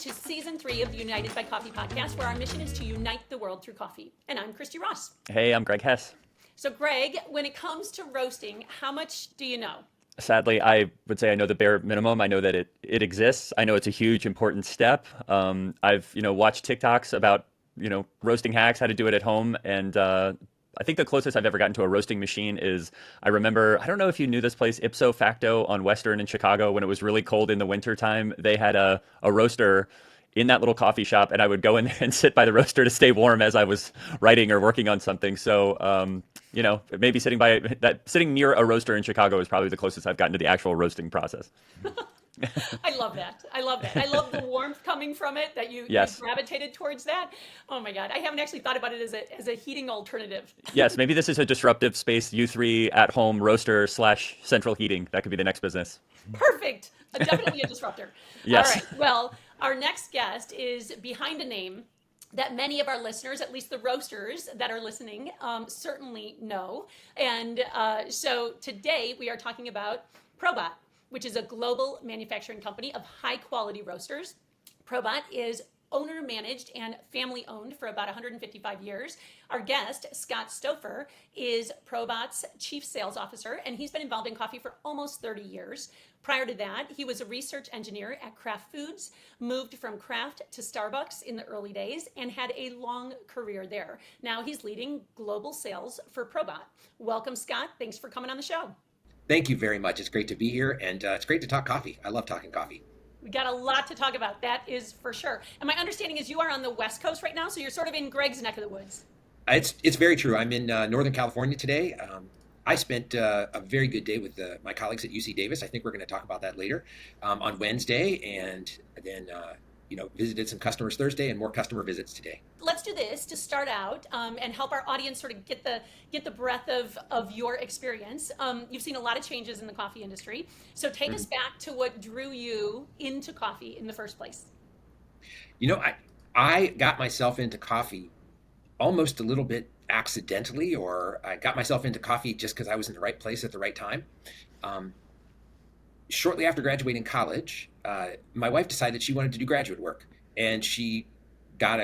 to season 3 of the United by Coffee podcast, where our mission is to unite the world through coffee. And I'm Christy Ross. Hey, I'm Greg Hess. So Greg, when it comes to roasting, how much do you know? Sadly, I would say I know the bare minimum. I know that it exists. I know it's a huge, important step. I've watched TikToks about roasting hacks, how to do it at home, and I think the closest I've ever gotten to a roasting machine is I remember, I don't know if you knew this place, Ipso Facto on Western in Chicago, when it was really cold in the winter time. They had a roaster in that little coffee shop, and I would go in there and sit by the roaster to stay warm as I was writing or working on something. So, maybe sitting near a roaster in Chicago is probably the closest I've gotten to the actual roasting process. I love that. I love that. I love the warmth coming from it, that you Yes. gravitated towards that. Oh my God. I haven't actually thought about it as a heating alternative. Yes, maybe this is a disruptive space, U3 at home roaster / central heating. That could be the next business. Perfect. Definitely a disruptor. Yes. All right. Well, our next guest is behind a name that many of our listeners, at least the roasters that are listening, certainly know. And so today we are talking about PROBAT, which is a global manufacturing company of high quality roasters. PROBAT is owner managed and family owned for about 155 years. Our guest, Scott Stouffer, is PROBAT's chief sales officer, and he's been involved in coffee for almost 30 years. Prior to that, he was a research engineer at Kraft Foods, moved from Kraft to Starbucks in the early days, and had a long career there. Now he's leading global sales for PROBAT. Welcome, Scott. Thanks for coming on the show. Thank you very much. It's great to be here, and it's great to talk coffee. I love talking coffee. We got a lot to talk about, that is for sure. And my understanding is you are on the West Coast right now, so you're sort of in Greg's neck of the woods. It's very true. I'm in Northern California today. I spent a very good day with my colleagues at UC Davis. I think we're going to talk about that later on Wednesday, and then visited some customers Thursday and more customer visits today. Let's do this to start out and help our audience sort of get the breadth of your experience. You've seen a lot of changes in the coffee industry. So take us back to what drew you into coffee in the first place. I got myself into coffee almost a little bit accidentally, or I got myself into coffee just because I was in the right place at the right time. Shortly after graduating college, my wife decided she wanted to do graduate work, and she got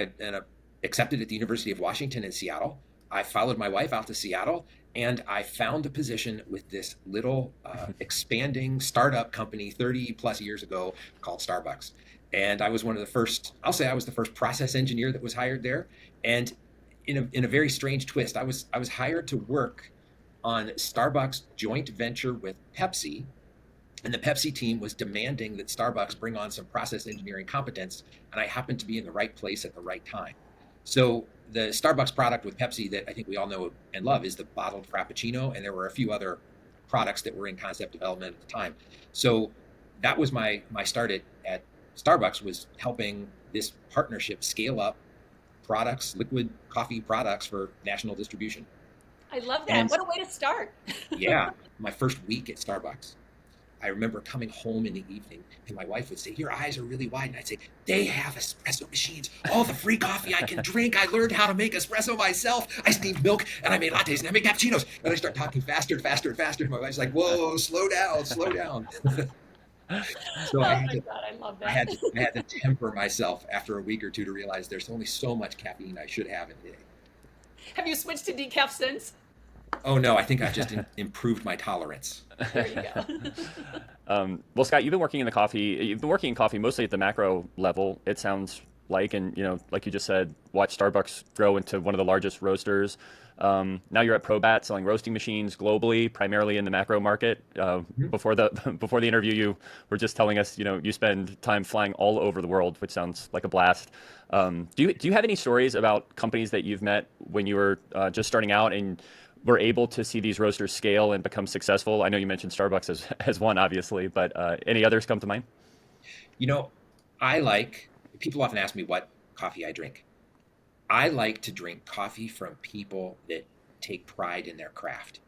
accepted at the University of Washington in Seattle. I followed my wife out to Seattle, and I found a position with this little expanding startup company 30 plus years ago called Starbucks. And I was one of the first, I'll say I was the first process engineer that was hired there. And in a very strange twist, I was hired to work on Starbucks' joint venture with Pepsi. And the Pepsi team was demanding that Starbucks bring on some process engineering competence, and I happened to be in the right place at the right time. So the Starbucks product with Pepsi that I think we all know and love is the bottled Frappuccino, and there were a few other products that were in concept development at the time. So that was my start at Starbucks, was helping this partnership scale up products, liquid coffee products for national distribution. I love that. And what a way to start. yeah, my first week at Starbucks, I remember coming home in the evening and my wife would say, "Your eyes are really wide." And I'd say, "They have espresso machines. All the free coffee I can drink. I learned how to make espresso myself. I steamed milk and I made lattes and I made cappuccinos." And I start talking faster and faster and faster. And my wife's like, "Whoa, slow down, slow down." So I love that. I had to temper myself after a week or two to realize there's only so much caffeine I should have in a day. Have you switched to decaf since? Oh no, I think I've just improved my tolerance. There you go. Well, Scott, you've been working in coffee mostly at the macro level, it sounds like, and like you just said, watch Starbucks grow into one of the largest roasters. Now you're at PROBAT selling roasting machines globally, primarily in the macro market. Before the interview, you were just telling us, you spend time flying all over the world, which sounds like a blast. Do you have any stories about companies that you've met when you were just starting out and were able to see these roasters scale and become successful? I know you mentioned Starbucks as one, obviously, but any others come to mind? People often ask me what coffee I drink. I like to drink coffee from people that take pride in their craft,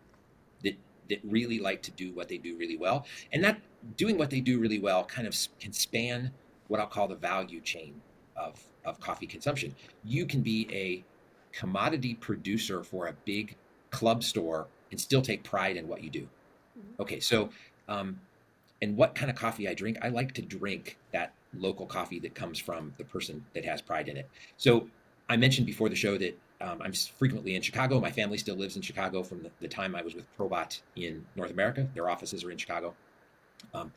that really like to do what they do really well. And that doing what they do really well kind of can span what I'll call the value chain of coffee consumption. You can be a commodity producer for a big club store and still take pride in what you do. Okay, so and what kind of coffee I drink? I like to drink that local coffee that comes from the person that has pride in it. So I mentioned before the show that I'm frequently in Chicago. My family still lives in Chicago from the time I was with PROBAT in North America. Their offices are in Chicago. Um,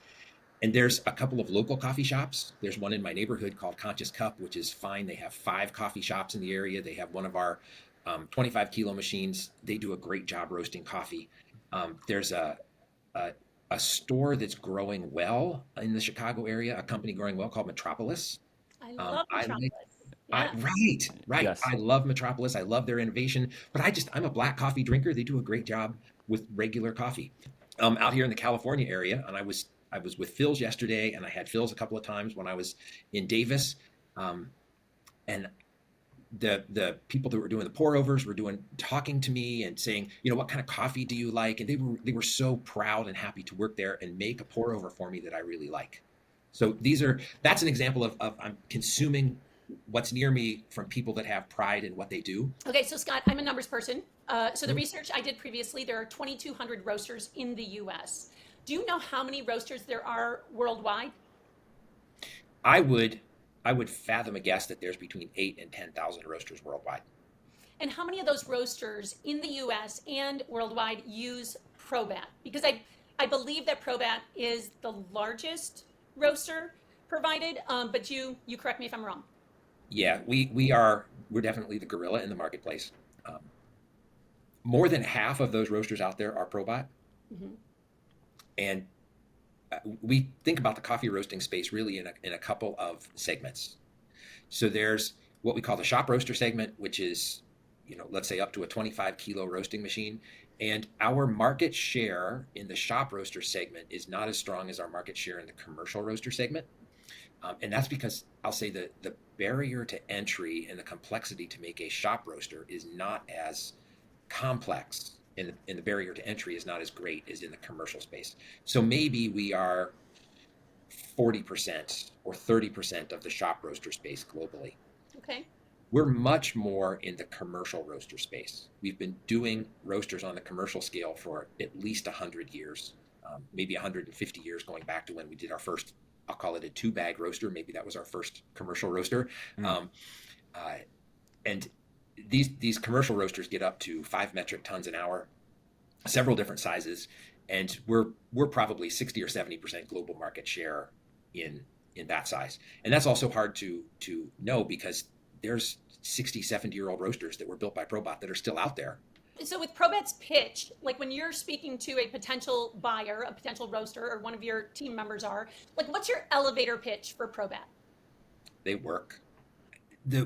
and there's a couple of local coffee shops. There's one in my neighborhood called Conscious Cup, which is fine. They have 5 coffee shops in the area. They have one of our 25 kilo machines. They do a great job roasting coffee. There's a, a store that's growing well in the Chicago area, a company growing well called Metropolis. I love I like, Metropolis. Yeah. right. Yes. I love Metropolis. I love their innovation, but I'm a black coffee drinker. They do a great job with regular coffee. Out here in the California area, and I was with Phil's yesterday, and I had Phil's a couple of times when I was in Davis, um, and the people that were doing the pour overs were talking to me and saying, what kind of coffee do you like? And they were so proud and happy to work there and make a pour over for me that I really like. So that's an example of I'm consuming what's near me from people that have pride in what they do. Okay, so Scott, I'm a numbers person. So the research I did previously, there are 2,200 roasters in the US. Do you know how many roasters there are worldwide? I would fathom a guess that there's between 8 and 10,000 roasters worldwide. And how many of those roasters in the US and worldwide use PROBAT? Because I believe that PROBAT is the largest roaster provided, but you correct me if I'm wrong. Yeah, we're definitely the gorilla in the marketplace. Um, More than half of those roasters out there are ProBat, Mm-hmm. and we think about the coffee roasting space really in a couple of segments. So there's what we call the shop roaster segment, which is, let's say up to a 25 kilo roasting machine. And our market share in the shop roaster segment is not as strong as our market share in the commercial roaster segment. And that's because I'll say the barrier to entry and the complexity to make a shop roaster is not as complex, and the barrier to entry is not as great as in the commercial space. So maybe we are 40% or 30% of the shop roaster space globally. Okay. We're much more in the commercial roaster space. We've been doing roasters on the commercial scale for at least 100 years, maybe 150 years, going back to when we did our first, I'll call it a 2-bag roaster. Maybe that was our first commercial roaster. Mm. And these commercial roasters get up to 5 metric tons an hour, several different sizes, and we're probably 60 or 70% global market share in that size. And that's also hard to know because there's 60, 70-year-old roasters that were built by ProBat that are still out there. So with ProBat's pitch, like when you're speaking to a potential buyer, a potential roaster, or one of your team members are, like what's your elevator pitch for ProBat? They work.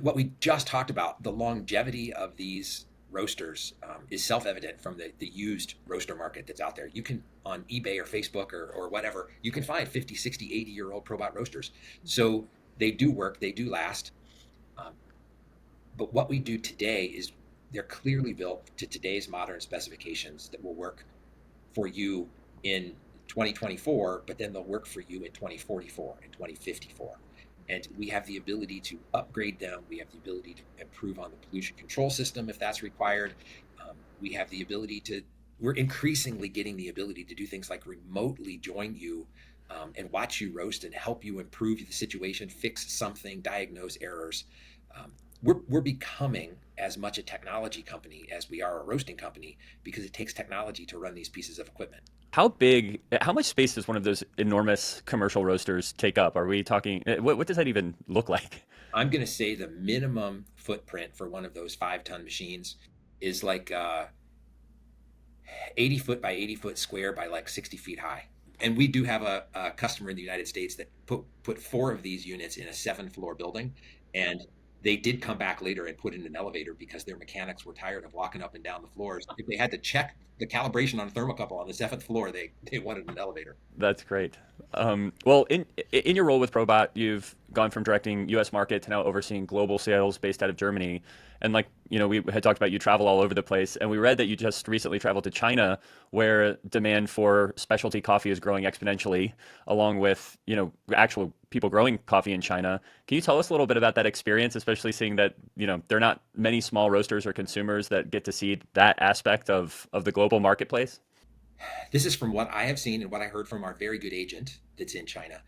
What we just talked about, the longevity of these roasters is self-evident from the used roaster market that's out there. You can, on eBay or Facebook or whatever, you can find 50, 60, 80-year-old ProBat roasters. So they do work, they do last. But what we do today is they're clearly built to today's modern specifications that will work for you in 2024, but then they'll work for you in 2044 and 2054. And we have the ability to upgrade them. We have the ability to improve on the pollution control system if that's required. We have the ability we're increasingly getting the ability to do things like remotely join you and watch you roast and help you improve the situation, fix something, diagnose errors. We're becoming as much a technology company as we are a roasting company because it takes technology to run these pieces of equipment. How much space does one of those enormous commercial roasters take up? Are we talking, what does that even look like? I'm going to say the minimum footprint for one of those 5-ton machines is like 80 foot by 80 foot square by like 60 feet high. And we do have a customer in the United States that put 4 of these units in a 7-floor building, and they did come back later and put in an elevator because their mechanics were tired of walking up and down the floors. If they had to check the calibration on a thermocouple on the 7th floor, they wanted an elevator. That's great. Well, in your role with ProBat, you've gone from directing U.S. market to now overseeing global sales based out of Germany. And we had talked about you travel all over the place, and we read that you just recently traveled to China, where demand for specialty coffee is growing exponentially, along with actual people growing coffee in China. Can you tell us a little bit about that experience, especially seeing that there are not many small roasters or consumers that get to see that aspect of the global marketplace? This is from what I have seen and what I heard from our very good agent that's in China.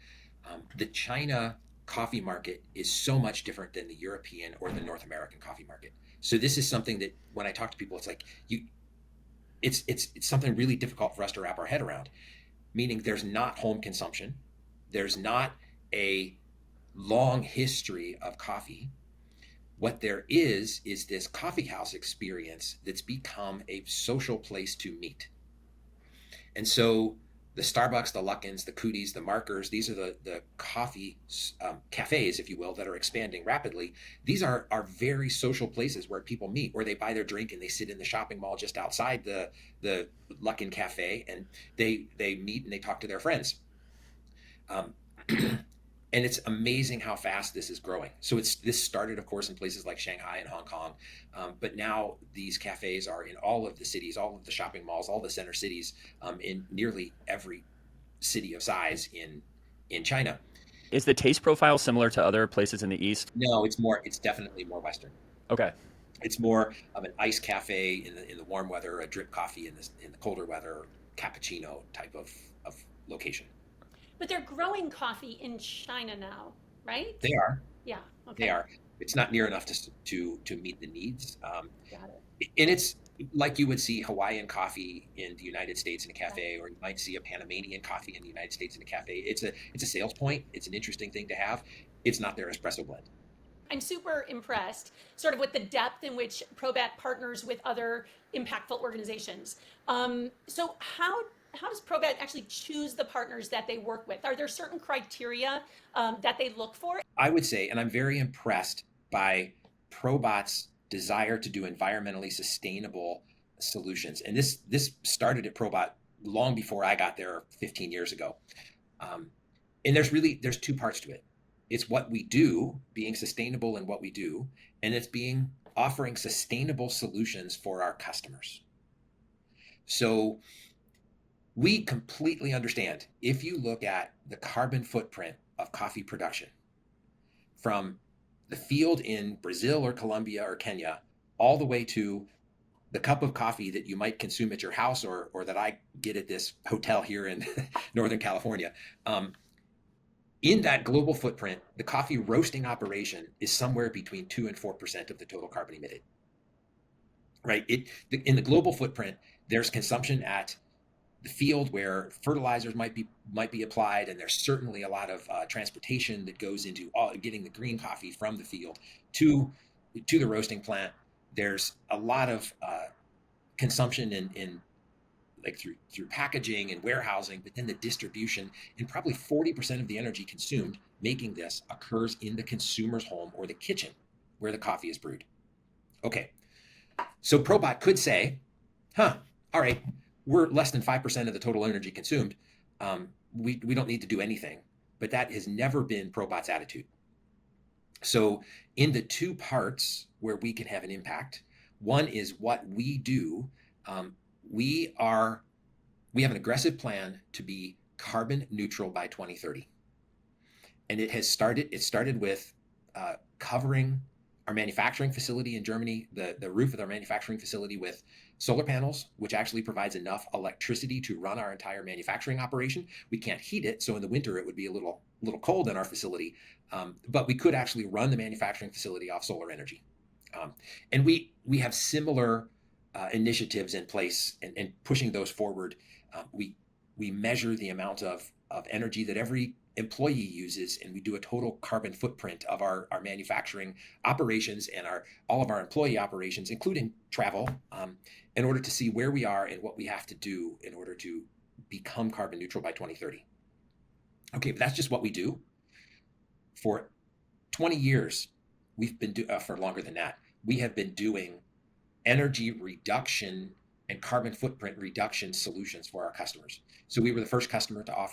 The China coffee market is so much different than the European or the North American coffee market. So this is something that when I talk to people, it's like it's something really difficult for us to wrap our head around. Meaning, there's not home consumption, there's not a long history of coffee. What there is this coffee house experience that's become a social place to meet. And so the Starbucks, the Luckins, the Cooties, the Markers, these are the coffee cafes, if you will, that are expanding rapidly. These are very social places where people meet, where they buy their drink and they sit in the shopping mall just outside the Luckin Cafe, and they meet and they talk to their friends. Um, and it's amazing how fast this is growing. So this started, of course, in places like Shanghai and Hong Kong, but now these cafes are in all of the cities, all of the shopping malls, all the center cities, in nearly every city of size in China. Is the taste profile similar to other places in the East? No, it's definitely more Western. Okay. It's more of an iced cafe in the warm weather, a drip coffee in the colder weather, cappuccino type of location. But they're growing coffee in China now, right? They are. Yeah. Okay. They are. It's not near enough to meet the needs. Got it. And it's like you would see Hawaiian coffee in the United States in a cafe, or you might see a Panamanian coffee in the United States in a cafe. It's a sales point. It's an interesting thing to have. It's not their espresso blend. I'm super impressed sort of with the depth in which PROBAT partners with other impactful organizations. So how does PROBAT actually choose the partners that they work with? Are there certain criteria that they look for? I would say, and I'm very impressed by PROBAT's desire to do environmentally sustainable solutions. And this started at PROBAT long before I got there 15 years ago. And there's two parts to it. It's what we do, being sustainable in what we do, and it's offering sustainable solutions for our customers. So we completely understand, if you look at the carbon footprint of coffee production from the field in Brazil or Colombia or Kenya all the way to the cup of coffee that you might consume at your house or that I get at this hotel here in Northern California. In that global footprint, the coffee roasting operation is somewhere between 2 and 4% of the total carbon emitted. Right? In the global footprint, there's consumption at the field where fertilizers might be applied, and there's certainly a lot of transportation that goes into getting the green coffee from the field to the roasting plant. There's a lot of consumption in like through packaging and warehousing, but then the distribution, and probably 40% of the energy consumed making this occurs in the consumer's home or the kitchen where the coffee is brewed. Okay, so PROBAT could say, all right, we're less than 5% of the total energy consumed. We don't need to do anything, but that has never been PROBAT's attitude. So in the two parts where we can have an impact, one is what we do. We have an aggressive plan to be carbon neutral by 2030. And it started with covering our manufacturing facility in Germany, the roof of our manufacturing facility with solar panels, which actually provides enough electricity to run our entire manufacturing operation. We can't heat it, so in the winter it would be a little cold in our facility, but we could actually run the manufacturing facility off solar energy. And we have similar initiatives in place and pushing those forward. We measure the amount of energy that every employee uses, and we do a total carbon footprint of our manufacturing operations and all of our employee operations, including travel, in order to see where we are and what we have to do in order to become carbon neutral by 2030. Okay, but that's just what we do. For 20 years, we've been for longer than that, we have been doing energy reduction and carbon footprint reduction solutions for our customers. So we were the first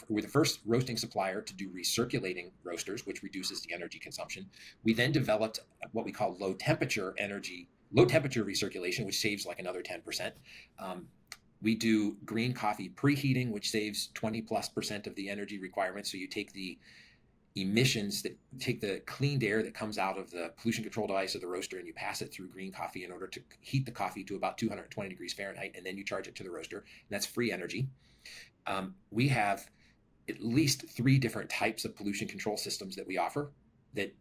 we're the first roasting supplier to do recirculating roasters, which reduces the energy consumption. We then developed what we call low temperature recirculation, which saves like another 10%. We do green coffee preheating, which saves 20+% of the energy requirements. So you take the emissions take the cleaned air that comes out of the pollution control device of the roaster, and you pass it through green coffee in order to heat the coffee to about 220 degrees Fahrenheit, and then you charge it to the roaster, and that's free energy. We have at least 3 different types of pollution control systems that we offer. that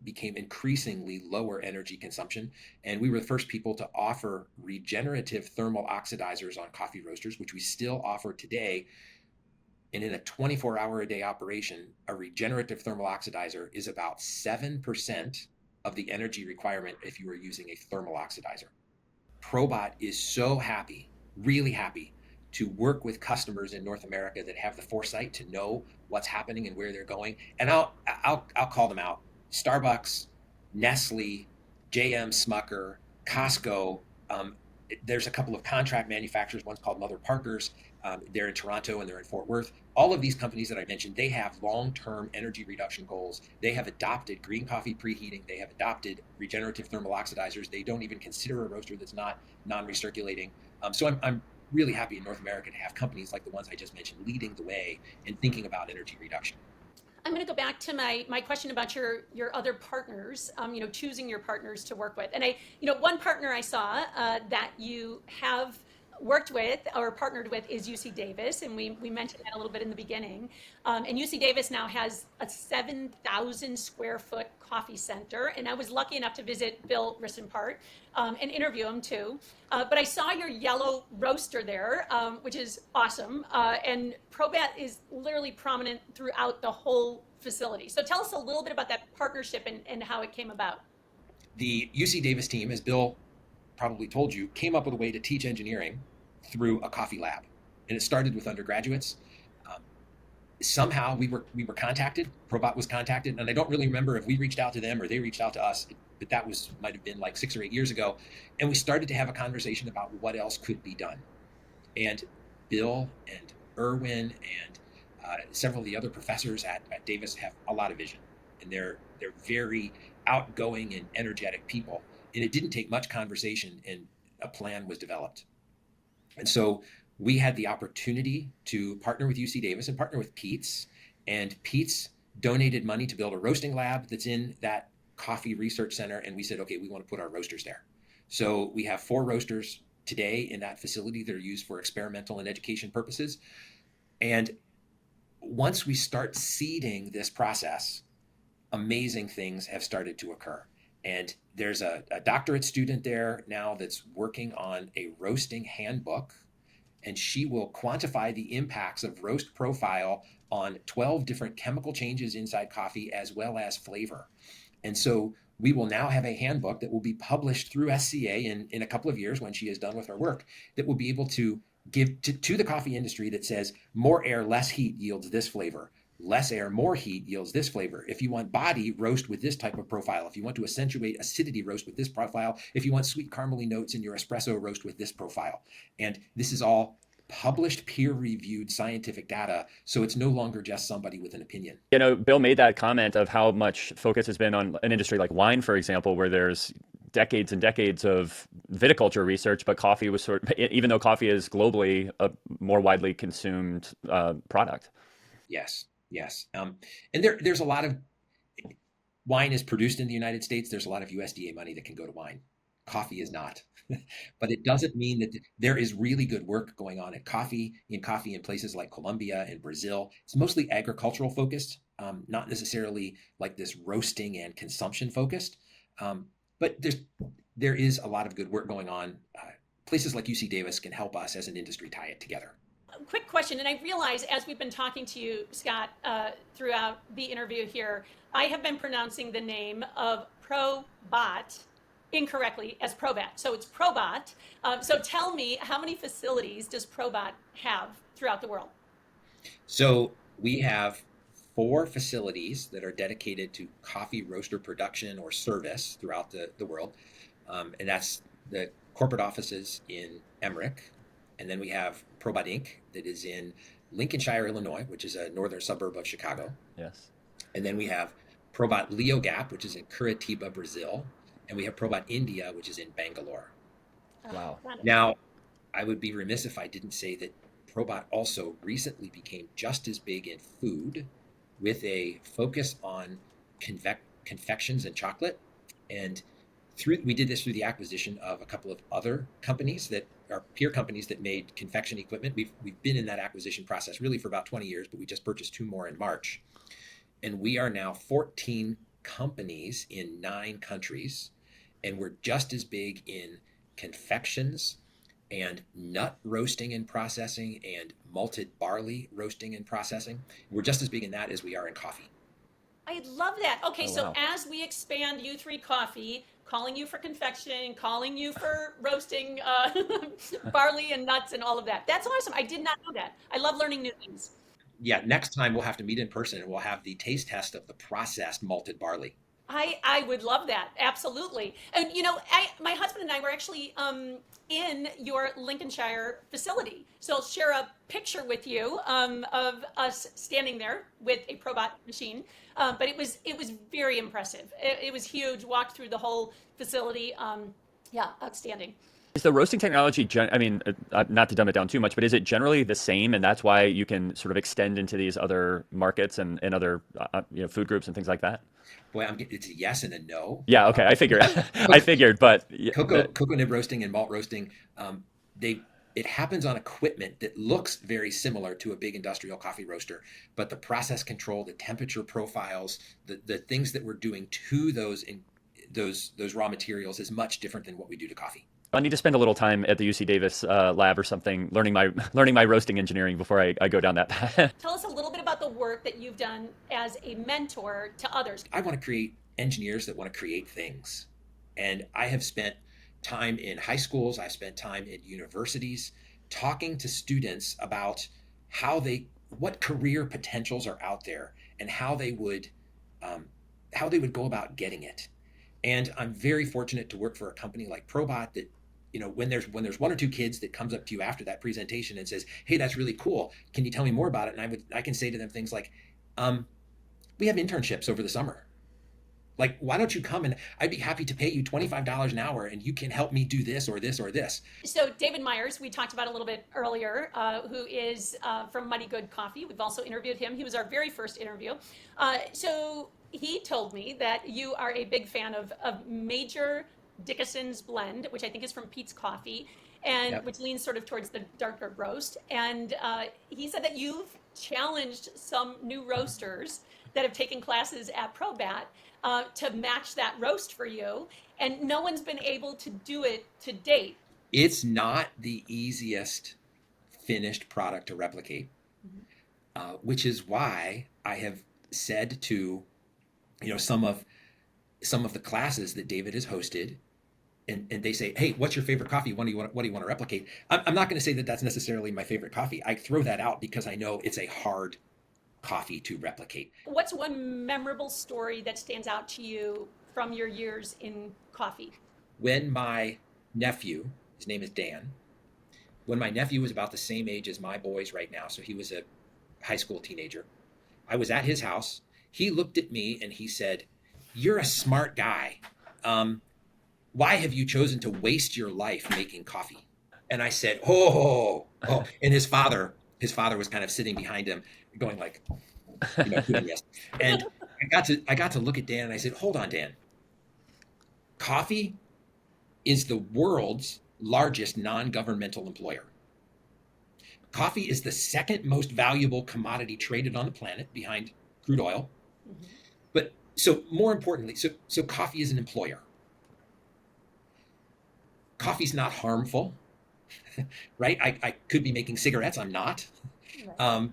became increasingly lower energy consumption. And we were the first people to offer regenerative thermal oxidizers on coffee roasters, which we still offer today. And in a 24-hour a day operation, a regenerative thermal oxidizer is about 7% of the energy requirement if you were using a thermal oxidizer. PROBAT is so happy, really happy, to work with customers in North America that have the foresight to know what's happening and where they're going. And I'll call them out: Starbucks, Nestle, JM Smucker, Costco. There's a couple of contract manufacturers. One's called Mother Parkers. They're in Toronto and they're in Fort Worth. All of these companies that I mentioned, they have long-term energy reduction goals. They have adopted green coffee preheating. They have adopted regenerative thermal oxidizers. They don't even consider a roaster that's not non-recirculating. So I'm really happy in North America to have companies like the ones I just mentioned leading the way and thinking about energy reduction. I'm going to go back to my question about your other partners, choosing your partners to work with. And one partner I saw that you have worked with or partnered with is UC Davis, and we mentioned that a little bit in the beginning. And UC Davis now has a 7,000 square foot coffee center, and I was lucky enough to visit Bill Rissenpart and interview him too. But I saw your yellow roaster there, which is awesome, and PROBAT is literally prominent throughout the whole facility. So tell us a little bit about that partnership and how it came about. The UC Davis team, as Bill probably told you, came up with a way to teach engineering through a coffee lab. And it started with undergraduates. Somehow we were contacted, PROBAT was contacted, and I don't really remember if we reached out to them or they reached out to us, but that might have been like 6 or 8 years ago. And we started to have a conversation about what else could be done. And Bill and Erwin and several of the other professors at Davis have a lot of vision, and they're very outgoing and energetic people. And it didn't take much conversation, and a plan was developed. And so we had the opportunity to partner with UC Davis and partner with Pete's. And Pete's donated money to build a roasting lab that's in that coffee research center. And we said, okay, we want to put our roasters there. So we have 4 roasters today in that facility that are used for experimental and education purposes. And once we start seeding this process, amazing things have started to occur. And there's a doctorate student there now that's working on a roasting handbook, and she will quantify the impacts of roast profile on 12 different chemical changes inside coffee as well as flavor. And so we will now have a handbook that will be published through SCA in a couple of years when she is done with her work, that will be able to give to the coffee industry that says more air, less heat yields this flavor. Less air, more heat yields this flavor. If you want body, roast with this type of profile. If you want to accentuate acidity, roast with this profile. If you want sweet caramely notes in your espresso, roast with this profile. And this is all published, peer-reviewed scientific data, so it's no longer just somebody with an opinion. Bill made that comment of how much focus has been on an industry like wine, for example, where there's decades and decades of viticulture research, but coffee was even though coffee is globally a more widely consumed product. Yes. And there's a lot of wine is produced in the United States. There's a lot of USDA money that can go to wine. Coffee is not. But it doesn't mean that there is really good work going on in coffee in places like Colombia and Brazil. It's mostly agricultural focused, not necessarily like this roasting and consumption focused. But there is a lot of good work going on. Places like UC Davis can help us as an industry tie it together. Quick question, and I realize as we've been talking to you, Scott, throughout the interview here, I have been pronouncing the name of PROBAT incorrectly as PROBAT. So it's PROBAT. So tell me, how many facilities does PROBAT have throughout the world? So we have 4 facilities that are dedicated to coffee roaster production or service throughout the world. And that's the corporate offices in Emmerich. And then we have PROBAT Inc. that is in Lincolnshire, Illinois, which is a northern suburb of Chicago. Yes. And then we have PROBAT Leo Gap, which is in Curitiba, Brazil. And we have PROBAT India, which is in Bangalore. Wow. Now, I would be remiss if I didn't say that PROBAT also recently became just as big in food, with a focus on confections and chocolate. And we did this through the acquisition of a couple of other companies that are peer companies that made confection equipment. We've been in that acquisition process really for about 20 years, but we just purchased 2 more in March. And we are now 14 companies in 9 countries. And we're just as big in confections and nut roasting and processing and malted barley roasting and processing. We're just as big in that as we are in coffee. I love that. Okay, Oh, so wow. as we expand U3 Coffee, calling you for confection, calling you for roasting barley and nuts and all of that. That's awesome. I did not know that. I love learning new things. Yeah, next time we'll have to meet in person and we'll have the taste test of the processed malted barley. I would love that. Absolutely. And my husband and I were actually in your Lincolnshire facility. So I'll share a picture with you of us standing there with a PROBAT machine. But it was very impressive. It was huge. Walked through the whole facility. Yeah, outstanding. Is the roasting technology, I mean, not to dumb it down too much, but is it generally the same, and that's why you can sort of extend into these other markets and other food groups and things like that? Boy, it's a yes and a no. Yeah, okay, I figured, I figured, but Cocoa nib roasting and malt roasting, they it happens on equipment that looks very similar to a big industrial coffee roaster, but the process control, the temperature profiles, the things that we're doing to those raw materials is much different than what we do to coffee. I need to spend a little time at the UC Davis lab or something, learning my roasting engineering before I go down that path. Tell us a little bit about the work that you've done as a mentor to others. I want to create engineers that want to create things. And I have spent time in high schools, I've spent time in universities talking to students about what career potentials are out there and how they would go about getting it. And I'm very fortunate to work for a company like PROBAT that, when there's one or two kids that comes up to you after that presentation and says, "Hey, that's really cool. Can you tell me more about it?" And I can say to them things like, "We have internships over the summer. Like, why don't you come and I'd be happy to pay you $25 an hour and you can help me do this or this or this." So David Myers, we talked about a little bit earlier, who is from Mighty Good Coffee. We've also interviewed him. He was our very first interview. So he told me that you are a big fan of Major Dickinson's blend, which I think is from Pete's Coffee, and Yep. which leans sort of towards the darker roast. And he said that you've challenged some new roasters that have taken classes at PROBAT to match that roast for you, and no one's been able to do it to date. It's not the easiest finished product to replicate, which is why I have said to some of the classes that David has hosted, and they say, "Hey, what's your favorite coffee? What do you want to replicate?" I'm not going to say that that's necessarily my favorite coffee. I throw that out because I know it's a hard coffee to replicate. What's one memorable story that stands out to you from your years in coffee? When my nephew, his name is Dan, when my nephew was about the same age as my boys right now, so he was a high school teenager, I was at his house. He looked at me and he said, "You're a smart guy. Why have you chosen to waste your life making coffee?" And I said, "Oh." And his father was kind of sitting behind him going like, doing this. And I got to look at Dan and I said, "Hold on, Dan. Coffee is the world's largest non-governmental employer. Coffee is the second most valuable commodity traded on the planet behind crude oil. Mhm. But so more importantly, so coffee is an employer. Coffee's not harmful, right? I could be making cigarettes. I'm not. Right.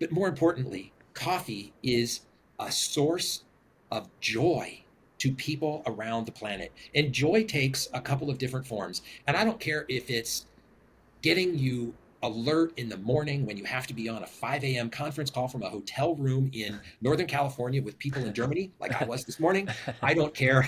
But more importantly, coffee is a source of joy to people around the planet. And joy takes a couple of different forms. And I don't care if it's getting you alert in the morning when you have to be on a 5 a.m. conference call from a hotel room in Northern California with people in Germany, like I was this morning. I don't care.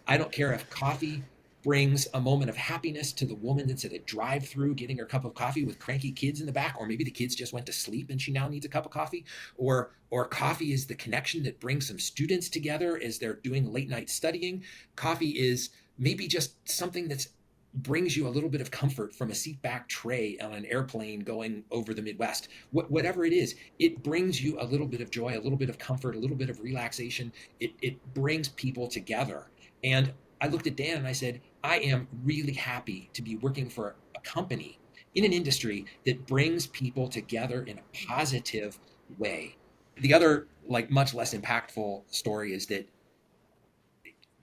I don't care if coffee brings a moment of happiness to the woman that's at a drive-through getting her cup of coffee with cranky kids in the back, or maybe the kids just went to sleep and she now needs a cup of coffee, or coffee is the connection that brings some students together as they're doing late night studying. Coffee is maybe just something that's brings you a little bit of comfort from a seat back tray on an airplane going over the Midwest. Whatever it is, it brings you a little bit of joy, a little bit of comfort, a little bit of relaxation. It brings people together. And I looked at Dan and I said, I am really happy to be working for a company in an industry that brings people together in a positive way. The other, like, much less impactful story is that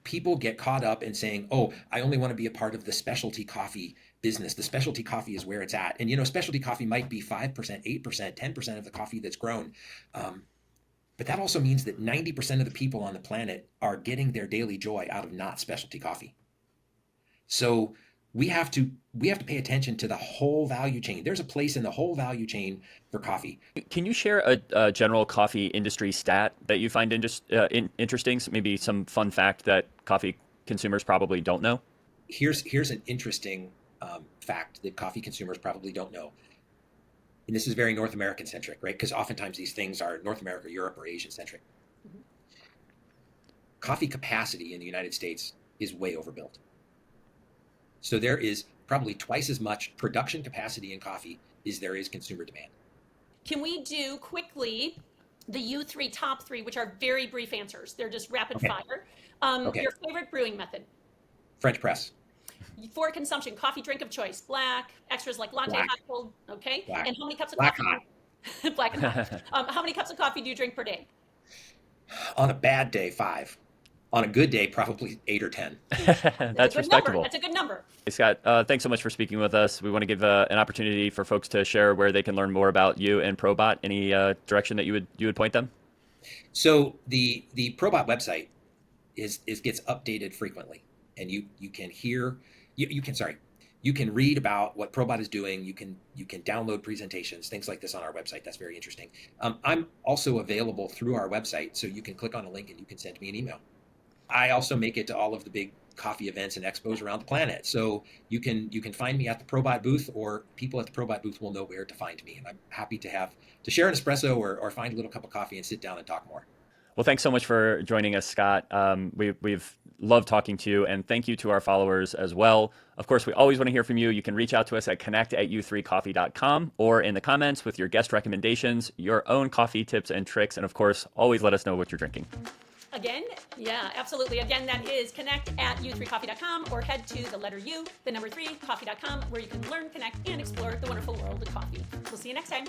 people get caught up in saying, "Oh, I only want to be a part of the specialty coffee business. The specialty coffee is where it's at." And specialty coffee might be 5%, 8%, 10% of the coffee that's grown. Um, but that also means that 90% of the people on the planet are getting their daily joy out of not specialty coffee. So we have to pay attention to the whole value chain. There's a place in the whole value chain for coffee. Can you share a general coffee industry stat that you find interesting? Maybe some fun fact that coffee consumers probably don't know? Here's an interesting fact that coffee consumers probably don't know. And this is very North American centric, right? Because oftentimes these things are North America, Europe, or Asian centric. Mhm. Coffee capacity in the United States is way overbuilt. So there is probably twice as much production capacity in coffee as there is consumer demand. Can we do quickly the U3 top three, which are very brief answers? They're just rapid Okay. fire. Okay. Your favorite brewing method? French press. For consumption, coffee drink of choice, black, extras like latte, Black. hot, cold, okay? Black. And how many cups of Black coffee? Black and hot. How many cups of coffee do you drink per day? On a bad day, 5. On a good day, probably 8 or 10. That's That's a good number. respectable. That's a good number. Hey, Scott, thanks so much for speaking with us. We want to give an opportunity for folks to share where they can learn more about you and PROBAT. Any direction that you would point them? So the PROBAT website gets updated frequently, and you can hear you can read about what PROBAT is doing. You can download presentations, things like this on our website. That's very interesting. I'm also available through our website, so you can click on a link and you can send me an email. I also make it to all of the big coffee events and expos around the planet, so you can find me at the PROBAT booth, or people at the PROBAT booth will know where to find me, and I'm happy to share an espresso or find a little cup of coffee and sit down and talk more. Well, thanks so much for joining us, Scott. We've loved talking to you, and thank you to our followers as well. Of course, we always want to hear from you. You can reach out to us at connect@u3coffee.com or in the comments with your guest recommendations, your own coffee tips and tricks, and of course, always let us know what you're drinking. Again, yeah, absolutely. Again, that is connect@u3coffee.com, or head to the letter U, the number 3, coffee.com, where you can learn, connect, and explore the wonderful world of coffee. We'll see you next time.